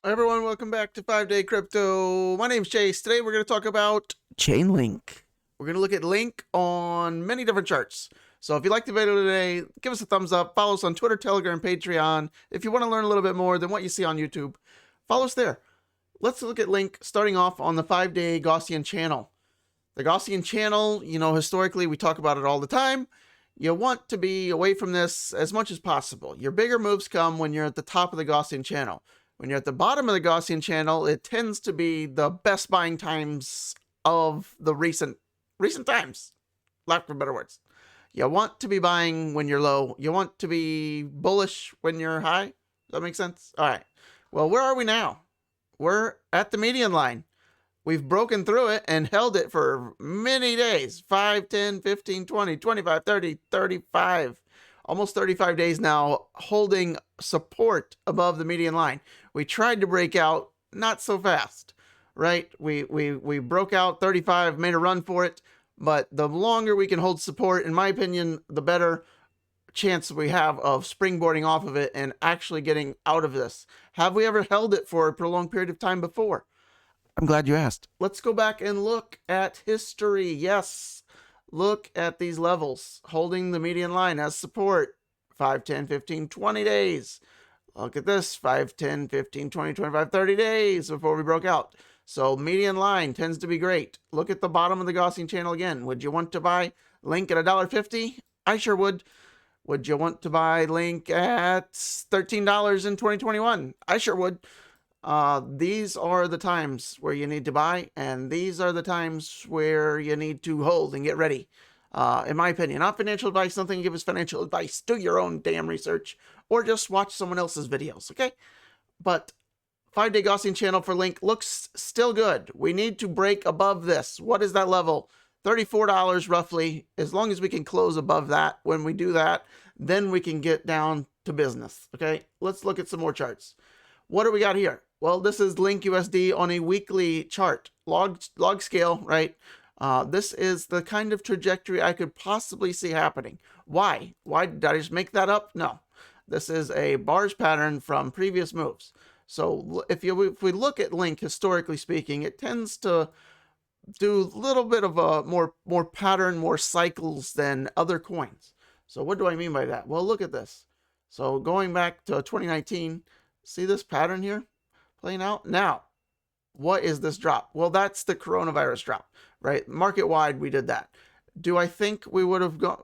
Hi everyone, welcome back to 5-Day Crypto. My name's Chase. Today we're going to talk about Chainlink. We're going to look at Link on many different charts. So if you liked the video today, give us a thumbs up. Follow us on Twitter, Telegram, Patreon. If you want to learn a little bit more than what you see on YouTube, follow us there. Let's look at Link starting off on the 5-day Gaussian channel. The Gaussian channel, historically we talk about it all the time. You want to be away from this as much as possible. Your bigger moves come when you're at the top of the Gaussian channel. When you're at the bottom of the Gaussian channel, it tends to be the best buying times of the recent times, lack of better words. You want to be buying when you're low. You want to be bullish when you're high. Does that make sense? All right. Well, where are we now? We're at the median line. We've broken through it and held it for many days. 5, 10, 15, 20, 25, 30, 35. Almost 35 days now, holding support above the median line. We tried to break out, not so fast, right? We broke out 35, made a run for it, but the longer we can hold support, in my opinion, the better chance we have of springboarding off of it and actually getting out of this. Have we ever held it for a prolonged period of time before? I'm glad you asked. Let's go back and look at history. Yes. Look at these levels, holding the median line as support, 5, 10, 15, 20 days. Look at this, 5, 10, 15, 20, 25, 30 days before we broke out. So median line tends to be great. Look at the bottom of the Gaussian channel again. Would you want to buy Link at $1.50? I sure would. Would you want to buy Link at $13 in 2021? I sure would. These are the times where you need to buy, and these are the times where you need to hold and get ready. In my opinion, not financial advice. Nothing to give us financial advice. Do your own damn research, or just watch someone else's videos, okay? But 5-day Gaussian channel for Link looks still good. We need to break above this. What is that level? $34 roughly. As long as we can close above that, when we do that, then we can get down to business, okay? Let's look at some more charts. What do we got here? Well, this is Link USD on a weekly chart, log scale, right? This is the kind of trajectory I could possibly see happening. Why? Why did I just make that up? No. This is a bars pattern from previous moves. So if we look at Link historically speaking, it tends to do a little bit of a more pattern, more cycles than other coins. So what do I mean by that? Well, look at this. So going back to 2019, see this pattern here playing out? Now, what is this drop? Well, that's the coronavirus drop, right? Market wide, we did that. Do I think we would have gone,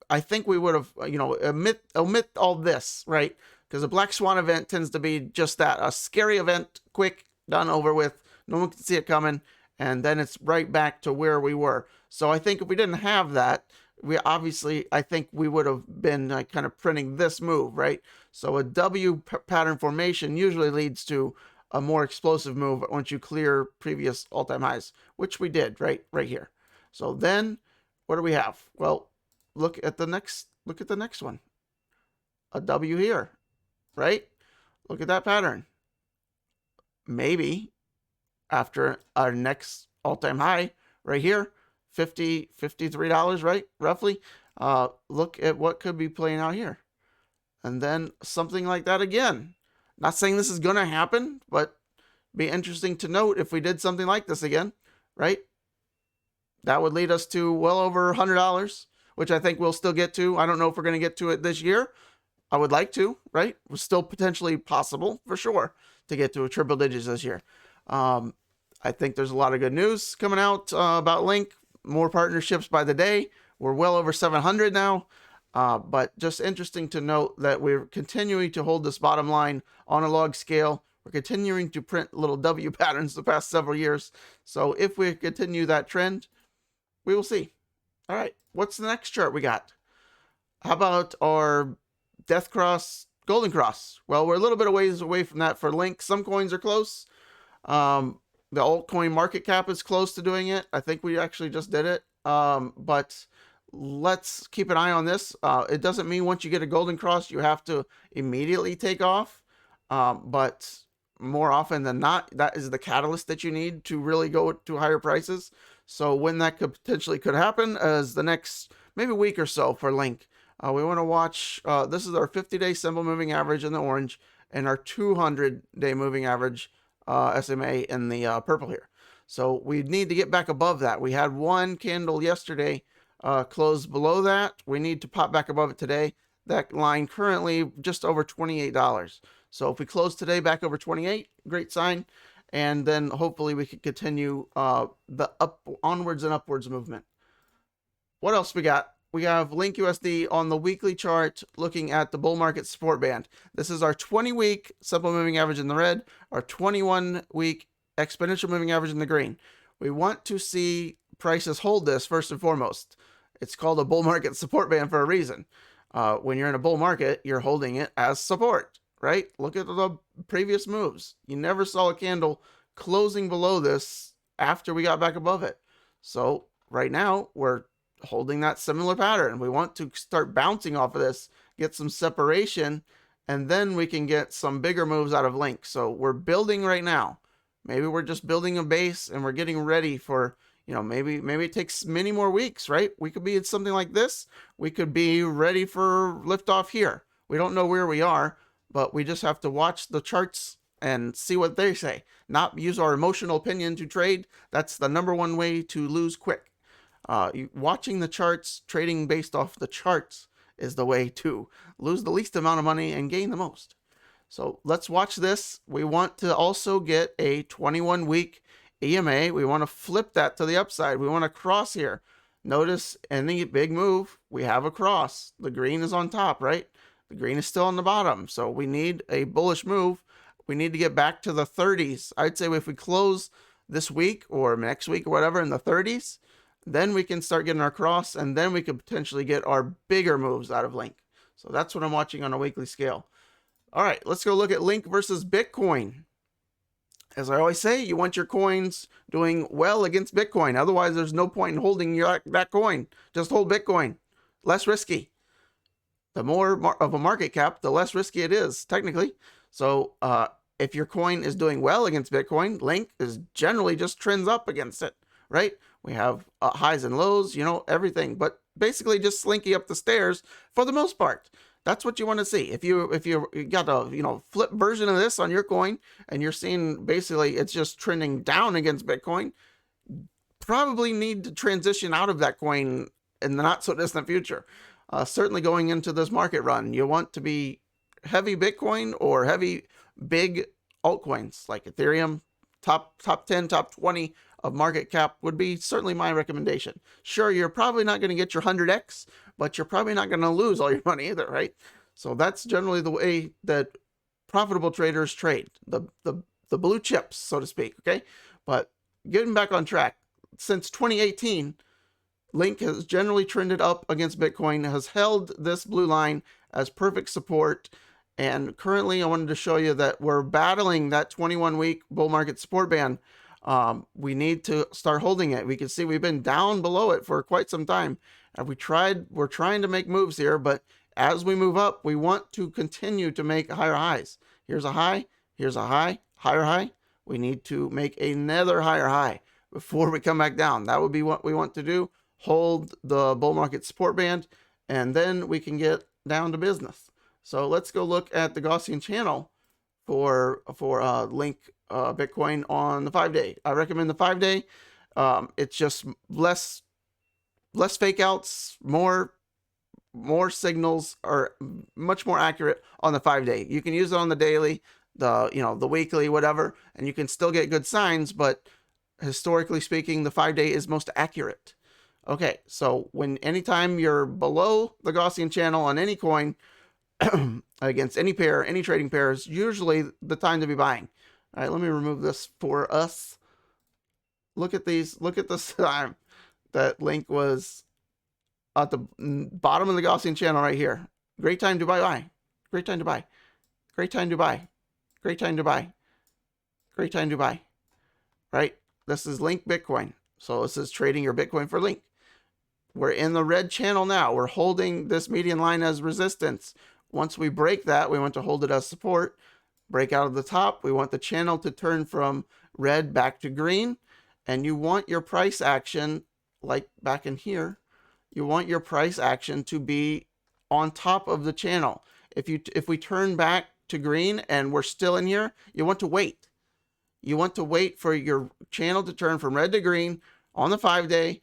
I think we would have, omit all this, right? Because a black swan event tends to be just that, a scary event, quick, done, over with. No one can see it coming. And then it's right back to where we were. So I think if we didn't have that, I think we would have been kind of printing this move, right? So a W pattern formation usually leads to a more explosive move once you clear previous all-time highs, which we did right here. So then what do we have? Well, look at the next one. A W here, right? Look at that pattern. Maybe after our next all-time high right here, $53, right? Roughly. Look at what could be playing out here. And then something like that again. Not saying this is going to happen, but be interesting to note if we did something like this again, right? That would lead us to well over $100, which I think we'll still get to. I don't know if we're going to get to it this year. I would like to, right? It's still potentially possible, for sure, to get to a triple digits this year. I think there's a lot of good news coming out about Link. More partnerships by the day. We're well over 700 now. But just interesting to note that we're continuing to hold this bottom line on a log scale. We're continuing to print little W patterns the past several years. So if we continue that trend, we will see. All right, what's the next chart we got? How about our Death Cross, Golden Cross? Well, we're a little bit of ways away from that for Link. Some coins are close. The altcoin market cap is close to doing it. I think we actually just did it. But let's keep an eye on this. It doesn't mean once you get a golden cross, you have to immediately take off. But more often than not, that is the catalyst that you need to really go to higher prices. So when that could happen as the next maybe week or so for Link. We want to watch, this is our 50-day simple moving average in the orange. and our 200-day moving average SMA in the purple here. So we need to get back above that. We had one candle yesterday close below that. We need to pop back above it today. That line currently just over $28. So if we close today back over 28, great sign. And then hopefully we can continue the onwards and upwards movement. What else we got? We have Link USD on the weekly chart looking at the bull market support band. This is our 20-week simple moving average in the red, our 21-week exponential moving average in the green. We want to see prices hold this first and foremost. It's called a bull market support band for a reason. When you're in a bull market, you're holding it as support, right? Look at the previous moves. You never saw a candle closing below this after we got back above it. So right now we're holding that similar pattern. We want to start bouncing off of this, get some separation, and then we can get some bigger moves out of Link. So we're building right now. Maybe we're just building a base and we're getting ready for, you know, maybe it takes many more weeks, right? We could be at something like this. We could be ready for liftoff here. We don't know where we are, but we just have to watch the charts and see what they say. Not use our emotional opinion to trade. That's the #1 way to lose quick. Watching the charts, trading based off the charts is the way to lose the least amount of money and gain the most. So let's watch this. We want to also get a 21-week EMA. We want to flip that to the upside. We want to cross here. Notice any big move, we have a cross. The green is on top, right? The green is still on the bottom. So we need a bullish move. We need to get back to the 30s. I'd say if we close this week or next week or whatever in the 30s, then we can start getting our cross, and then we could potentially get our bigger moves out of Link. So that's what I'm watching on a weekly scale. All right, let's go look at Link versus Bitcoin. As I always say, you want your coins doing well against Bitcoin. Otherwise, there's no point in holding that coin. Just hold Bitcoin. Less risky. The more of a market cap, the less risky it is, technically. So if your coin is doing well against Bitcoin, Link is generally just trends up against it, right? We have highs and lows, you know, everything, but basically just slinky up the stairs for the most part. That's what you want to see. If you got a, you know, flip version of this on your coin and you're seeing basically it's just trending down against Bitcoin, probably need to transition out of that coin in the not so distant future. Certainly going into this market run, you want to be heavy Bitcoin or heavy big altcoins like Ethereum. Top 10, top 20 of market cap would be certainly my recommendation. Sure, you're probably not going to get your 100x, but you're probably not going to lose all your money either, right? So that's generally the way that profitable traders trade, the blue chips, so to speak, okay? But getting back on track, since 2018, Link has generally trended up against Bitcoin, has held this blue line as perfect support. And currently, I wanted to show you that we're battling that 21-week bull market support band. We need to start holding it. We can see we've been down below it for quite some time. And we're trying to make moves here, but as we move up, we want to continue to make higher highs. Here's a high, here's a high, higher high. We need to make another higher high before we come back down. That would be what we want to do. Hold the bull market support band, and then we can get down to business. So let's go look at the Gaussian channel for Link Bitcoin on the 5-day. I recommend the 5-day. It's just less fake outs, more signals, are much more accurate on the 5-day. You can use it on the daily, the weekly, whatever, and you can still get good signs, but historically speaking, the 5-day is most accurate. Okay, so anytime you're below the Gaussian channel on any coin, against any pair, any trading pair, is usually the time to be buying. All right, let me remove this for us. Look at these. Look at this time that Link was at the bottom of the Gaussian channel right here. Great time to buy. Great time to buy. Great time to buy. Great time to buy. Great time to buy. Right? This is Link Bitcoin. So this is trading your Bitcoin for Link. We're in the red channel now. We're holding this median line as resistance. Once we break that, we want to hold it as support. Break out of the top. We want the channel to turn from red back to green. And you want your price action, like back in here, you want your price action to be on top of the channel. If we turn back to green and we're still in here, you want to wait. You want to wait for your channel to turn from red to green on the 5-day,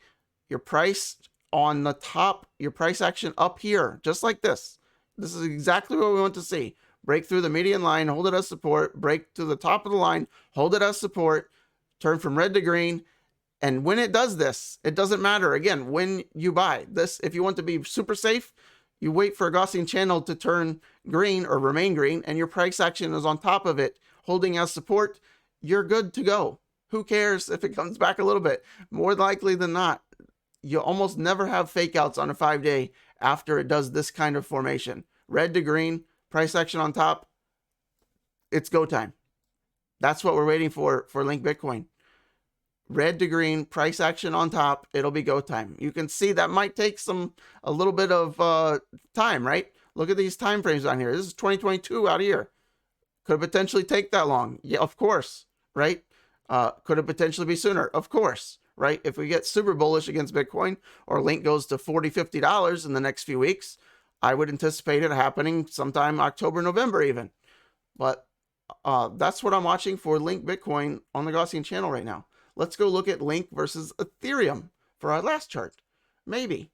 your price on the top, your price action up here, just like this. This is exactly what we want to see. Break through the median line, hold it as support, break to the top of the line, hold it as support, turn from red to green. And when it does this, it doesn't matter, again, when you buy this. If you want to be super safe, you wait for a Gaussian channel to turn green or remain green, and your price action is on top of it, holding as support, you're good to go. Who cares if it comes back a little bit? More likely than not, you almost never have fake outs on a 5-day after it does this kind of formation. Red to green, price action on top, it's go time. That's what we're waiting for Link Bitcoin. Red to green, price action on top, it'll be go time. You can see that might take a little bit of time, right? Look at these time frames on here. This is 2022 out here. Could it potentially take that long? Yeah, of course, right? Could it potentially be sooner? Of course, right? If we get super bullish against Bitcoin or Link goes to $40, $50 in the next few weeks, I would anticipate it happening sometime October, November even. But that's what I'm watching for Link Bitcoin on the Gaussian channel right now. Let's go look at Link versus Ethereum for our last chart. Maybe.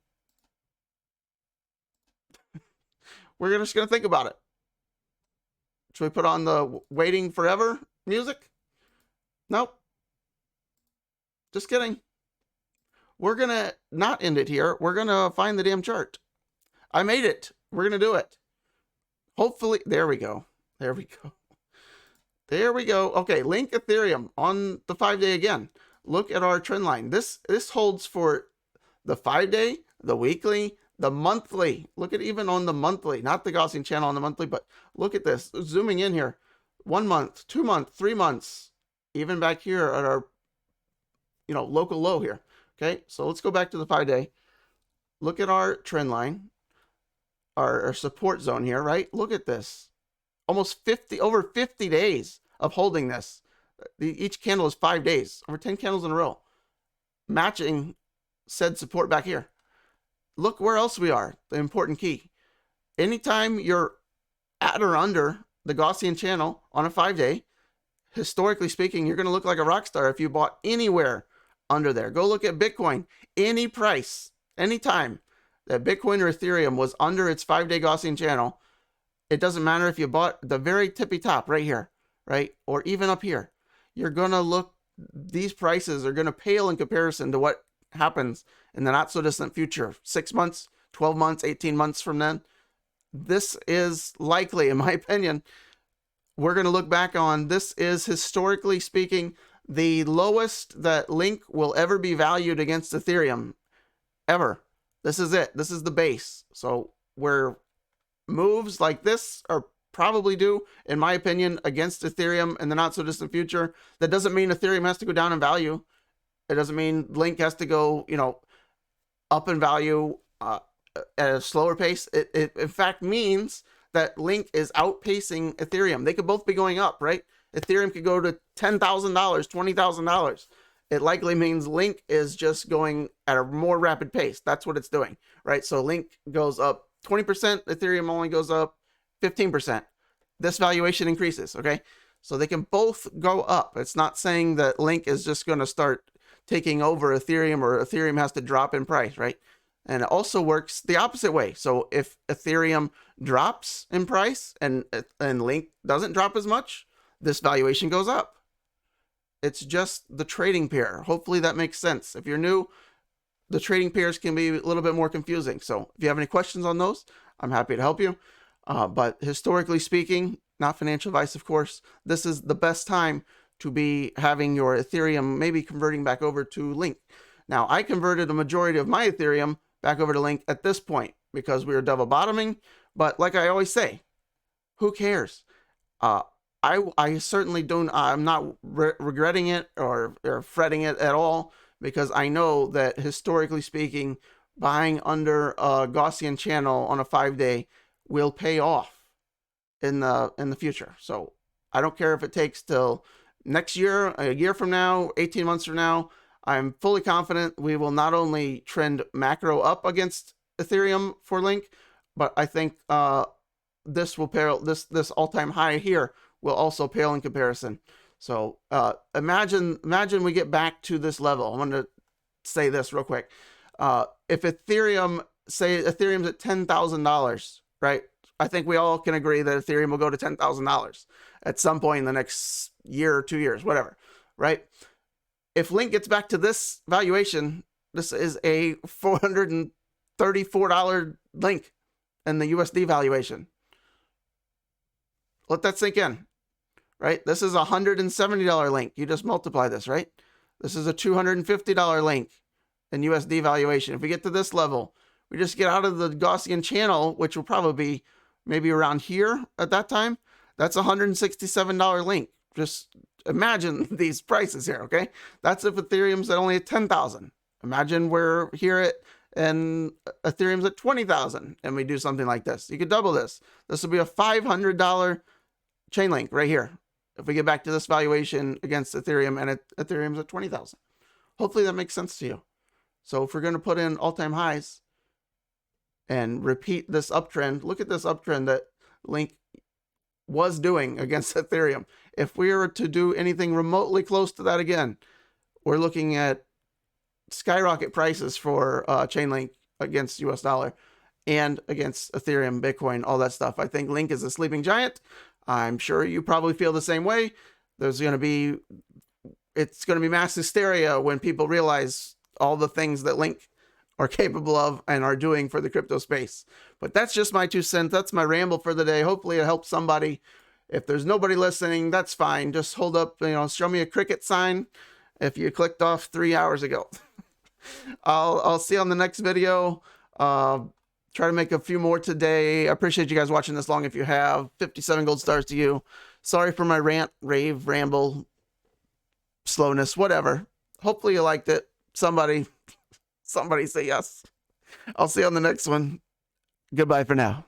We're just going to think about it. Should we put on the waiting forever music? Nope. Just kidding. We're going to not end it here. We're going to find the damn chart. I made it. We're going to do it. Hopefully. There we go. There we go. There we go. Okay, Link Ethereum on the 5-day again. Look at our trend line. This holds for the 5-day, the weekly, the monthly. Look at even on the monthly, not the Gaussian channel on the monthly, but look at this. Zooming in here. 1 month, 2 months, 3 months, even back here at our local low here. Okay, so let's go back to the 5-day. Look at our trend line, our support zone here, right? Look at this. Almost over 50 days of holding this. Each candle is 5 days, over 10 candles in a row, matching said support back here. Look where else we are, the important key. Anytime you're at or under the Gaussian channel on a 5-day, historically speaking, you're going to look like a rock star if you bought anywhere under there. Go look at Bitcoin. Any price, anytime that Bitcoin or Ethereum was under its 5-day Gaussian channel, it doesn't matter if you bought the very tippy top right here, right? Or even up here. You're going to look, these prices are going to pale in comparison to what happens in the not so distant future. 6 months, 12 months, 18 months from then. This is likely, in my opinion, we're going to look back on, this is historically speaking, the lowest that Link will ever be valued against Ethereum, ever. This is it. This is the base. So where moves like this are probably due, in my opinion, against Ethereum in the not so distant future. That doesn't mean Ethereum has to go down in value. It doesn't mean Link has to go, up in value at a slower pace. It in fact means that Link is outpacing Ethereum. They could both be going up, right? Ethereum could go to $10,000, $20,000. It likely means Link is just going at a more rapid pace. That's what it's doing, right? So Link goes up 20%, Ethereum only goes up 15%. This valuation increases, okay? So they can both go up. It's not saying that Link is just going to start taking over Ethereum or Ethereum has to drop in price, right? And it also works the opposite way. So if Ethereum drops in price and Link doesn't drop as much, this valuation goes up. It's just the trading pair. Hopefully that makes sense. If you're new, the trading pairs can be a little bit more confusing. So if you have any questions on those, I'm happy to help you. But historically speaking, not financial advice, of course, this is the best time to be having your Ethereum maybe converting back over to Link. Now, I converted a majority of my Ethereum back over to Link at this point because we were double bottoming. But like I always say, who cares? I certainly don't, I'm not regretting it or fretting it at all, because I know that historically speaking, buying under a Gaussian channel on a 5-day will pay off in the future. So I don't care if it takes till next year, a year from now, 18 months from now. I'm fully confident we will not only trend macro up against Ethereum for Link, but I think this will pale, this all-time high here will also pale in comparison. So imagine we get back to this level. I'm going to say this real quick. If Ethereum, say Ethereum's at $10,000, right? I think we all can agree that Ethereum will go to $10,000 at some point in the next year or 2 years, whatever, right? If Link gets back to this valuation, this is a $434 Link in the USD valuation. Let that sink in, right? This is a $170 Link. You just multiply this, right? This is a $250 Link in USD valuation. If we get to this level, we just get out of the Gaussian channel, which will probably be maybe around here at that time. That's a $167 Link. Just imagine these prices here, okay? That's if Ethereum's at only at 10,000. Imagine we're here at, and Ethereum's at 20,000, and we do something like this. You could double this. This will be a $500 Chainlink right here. If we get back to this valuation against Ethereum, and Ethereum's at 20,000. Hopefully that makes sense to you. So if we're going to put in all-time highs and repeat this uptrend, look at this uptrend that Link was doing against Ethereum. If we were to do anything remotely close to that again, we're looking at skyrocket prices for Chainlink against US dollar and against Ethereum, Bitcoin, all that stuff. I think Link is a sleeping giant. I'm sure you probably feel the same way. It's going to be mass hysteria when people realize all the things that Link are capable of and are doing for the crypto space. But that's just my 2 cents. That's my ramble for the day. Hopefully it helps somebody. If there's nobody listening, that's fine. Just hold up, show me a cricket sign if you clicked off 3 hours ago. I'll see you on the next video. Try to make a few more today. I appreciate you guys watching this long if you have. 57 gold stars to you. Sorry for my rant, rave, ramble, slowness, whatever. Hopefully you liked it. Somebody say yes. I'll see you on the next one. Goodbye for now.